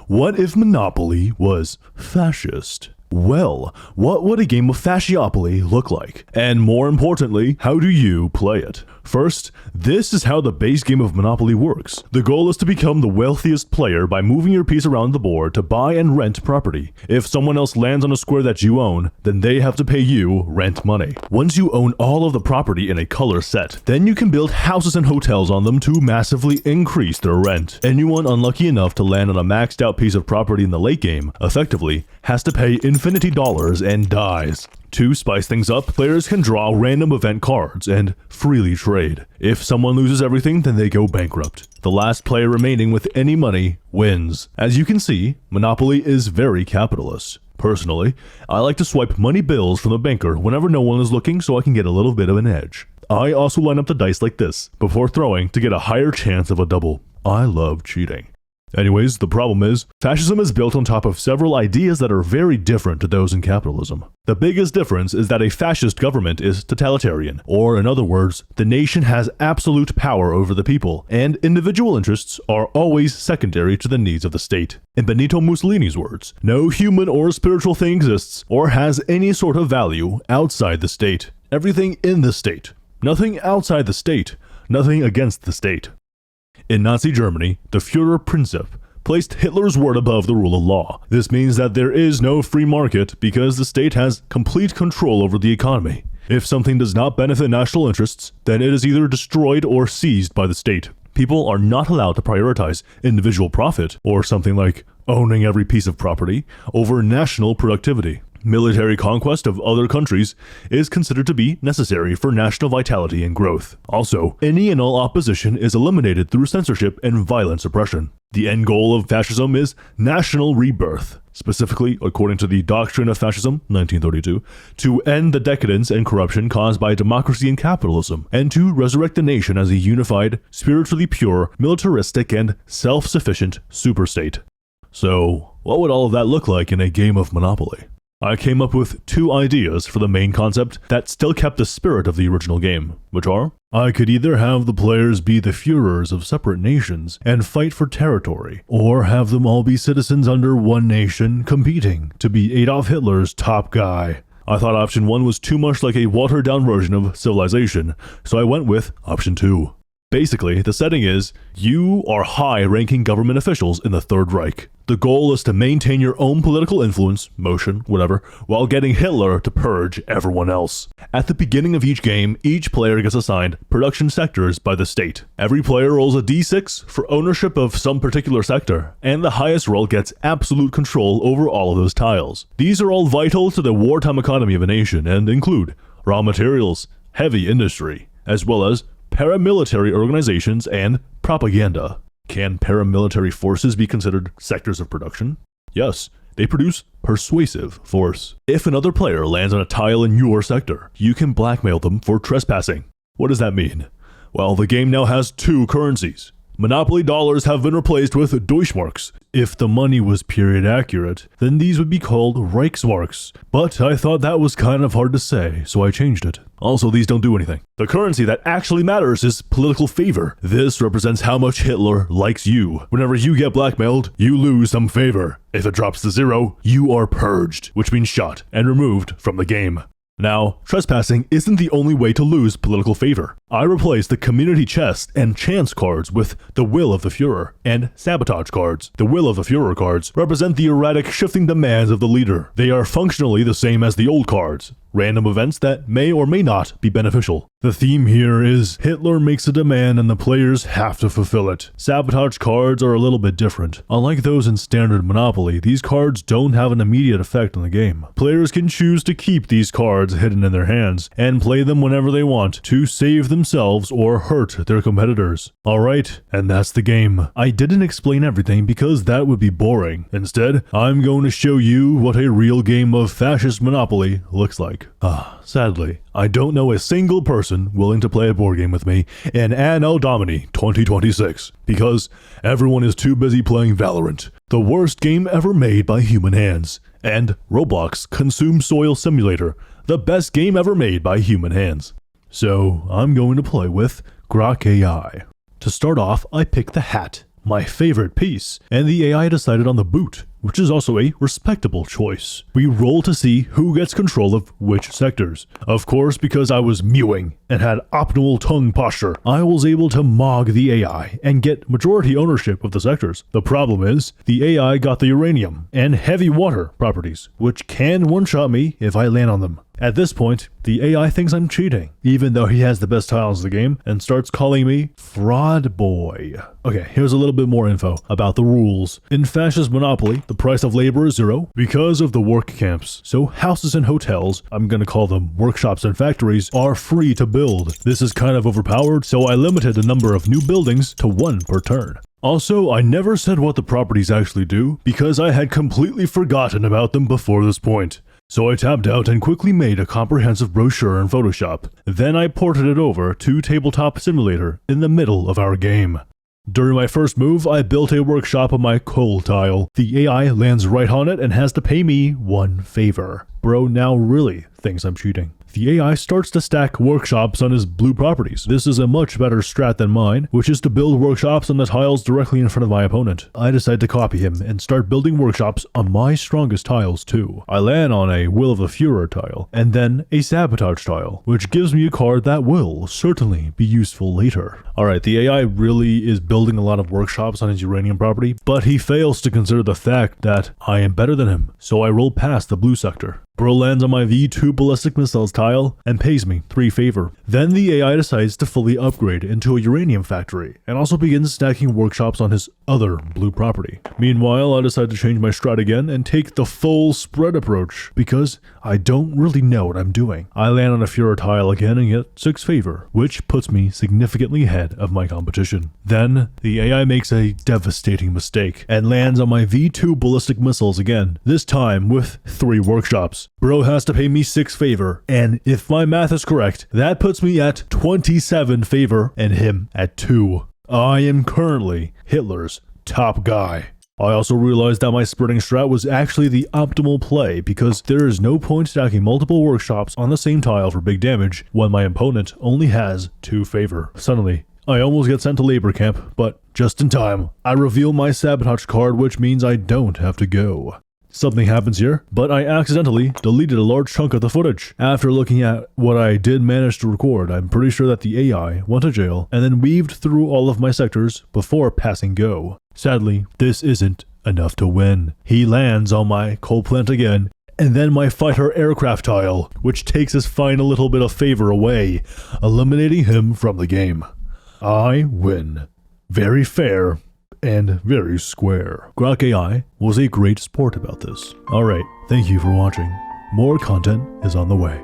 What if Monopoly was fascist? Well, what would a game of Fasciopoly look like? And more importantly, how do you play it? First, this is how the base game of Monopoly works. The goal is to become the wealthiest player by moving your piece around the board to buy and rent property. If someone else lands on a square that you own, then they have to pay you rent money. Once you own all of the property in a color set, then you can build houses and hotels on them to massively increase their rent. Anyone unlucky enough to land on a maxed out piece of property in the late game, effectively, has to pay infinity dollars and dies. To spice things up, players can draw random event cards and freely trade. If someone loses everything, then they go bankrupt. The last player remaining with any money wins. As you can see, Monopoly is very capitalist. Personally, I like to swipe money bills from the banker whenever no one is looking so I can get a little bit of an edge. I also line up the dice like this before throwing to get a higher chance of a double. I love cheating. Anyways, the problem is, fascism is built on top of several ideas that are very different to those in capitalism. The biggest difference is that a fascist government is totalitarian, or in other words, the nation has absolute power over the people, and individual interests are always secondary to the needs of the state. In Benito Mussolini's words, no human or spiritual thing exists or has any sort of value outside the state. Everything in the state. Nothing outside the state. Nothing against the state. In Nazi Germany, the Führerprinzip placed Hitler's word above the rule of law. This means that there is no free market because the state has complete control over the economy. If something does not benefit national interests, then it is either destroyed or seized by the state. People are not allowed to prioritize individual profit, or something like owning every piece of property, over national productivity. Military conquest of other countries is considered to be necessary for national vitality and growth. Also, any and all opposition is eliminated through censorship and violent suppression. The end goal of fascism is national rebirth, specifically, according to the Doctrine of Fascism, 1932, to end the decadence and corruption caused by democracy and capitalism, and to resurrect the nation as a unified, spiritually pure, militaristic, and self-sufficient superstate. So, what would all of that look like in a game of Monopoly? I came up with two ideas for the main concept that still kept the spirit of the original game, which are, I could either have the players be the Führers of separate nations and fight for territory, or have them all be citizens under one nation competing to be Adolf Hitler's top guy. I thought option 1 was too much like a watered-down version of Civilization, so I went with option 2. Basically, the setting is, you are high-ranking government officials in the Third Reich. The goal is to maintain your own political influence, motion, whatever, while getting Hitler to purge everyone else. At the beginning of each game, each player gets assigned production sectors by the state. Every player rolls a d6 for ownership of some particular sector, and the highest roll gets absolute control over all of those tiles. These are all vital to the wartime economy of a nation and include raw materials, heavy industry, as well as paramilitary organizations and propaganda. Can paramilitary forces be considered sectors of production? Yes, they produce persuasive force. If another player lands on a tile in your sector, you can blackmail them for trespassing. What does that mean? Well, the game now has two currencies. Monopoly dollars have been replaced with Deutschmarks. If the money was period accurate, then these would be called Reichsmarks. But I thought that was kind of hard to say, so I changed it. Also, these don't do anything. The currency that actually matters is political favor. This represents how much Hitler likes you. Whenever you get blackmailed, you lose some favor. If it drops to 0, you are purged, which means shot and removed from the game. Now, trespassing isn't the only way to lose political favor. I replaced the community chest and chance cards with the will of the Führer and sabotage cards. The will of the Führer cards represent the erratic shifting demands of the leader. They are functionally the same as the old cards, random events that may or may not be beneficial. The theme here is Hitler makes a demand and the players have to fulfill it. Sabotage cards are a little bit different. Unlike those in standard Monopoly, these cards don't have an immediate effect on the game. Players can choose to keep these cards hidden in their hands and play them whenever they want to save themselves or hurt their competitors. Alright, and that's the game. I didn't explain everything because that would be boring. Instead, I'm going to show you what a real game of fascist Monopoly looks like. Sadly, I don't know a single person willing to play a board game with me in Anno Domini 2026 because everyone is too busy playing Valorant, the worst game ever made by human hands, and Roblox Consume Soil Simulator, the best game ever made by human hands. So I'm going to play with Grok AI. To start off, I pick the hat. my favorite piece, and the AI decided on the boot, which is also a respectable choice. We roll to see who gets control of which sectors. Of course, because I was mewing and had optimal tongue posture, I was able to mog the AI and get majority ownership of the sectors. The problem is, the AI got the uranium and heavy water properties, which can one-shot me if I land on them. At this point, the AI thinks I'm cheating, even though he has the best tiles in the game, and starts calling me Fraud Boy. Okay, here's a little bit more info about the rules. In Fascist Monopoly, the price of labor is 0 because of the work camps. So houses and hotels, I'm gonna call them workshops and factories, are free to build. This is kind of overpowered, so I limited the number of new buildings to 1 per turn. Also, I never said what the properties actually do because I had completely forgotten about them before this point. So I tapped out and quickly made a comprehensive brochure in Photoshop. Then I ported it over to Tabletop Simulator in the middle of our game. During my first move, I built a workshop on my coal tile. The AI lands right on it and has to pay me 1 favor. Bro now really thinks I'm cheating. The AI starts to stack workshops on his blue properties. This is a much better strat than mine, which is to build workshops on the tiles directly in front of my opponent. I decide to copy him and start building workshops on my strongest tiles too. I land on a Will of the Führer tile, and then a Sabotage tile, which gives me a card that will certainly be useful later. Alright, the AI really is building a lot of workshops on his uranium property, but he fails to consider the fact that I am better than him, so I roll past the blue sector. Bro lands on my V2 ballistic missiles tile and pays me 3 favor. Then the AI decides to fully upgrade into a uranium factory and also begins stacking workshops on his other blue property. Meanwhile, I decide to change my strat again and take the full spread approach because I don't really know what I'm doing. I land on a Führer tile again and get 6 favor, which puts me significantly ahead of my competition. Then the AI makes a devastating mistake and lands on my V2 ballistic missiles again, this time with 3 workshops. Bro has to pay me 6 favor, and if my math is correct, that puts me at 27 favor and him at 2. I am currently Hitler's top guy. I also realized that my spreading strat was actually the optimal play because there is no point stacking multiple workshops on the same tile for big damage when my opponent only has 2 favor. Suddenly, I almost get sent to labor camp, but just in time, I reveal my Sabotage card, which means I don't have to go. Something happens here, but I accidentally deleted a large chunk of the footage. After looking at what I did manage to record, I'm pretty sure that the AI went to jail and then weaved through all of my sectors before passing go. Sadly, this isn't enough to win. He lands on my coal plant again, and then my fighter aircraft tile, which takes his final little bit of favor away, eliminating him from the game. I win. Very fair. And very square. Grok AI was a great sport about this. Alright, thank you for watching. More content is on the way.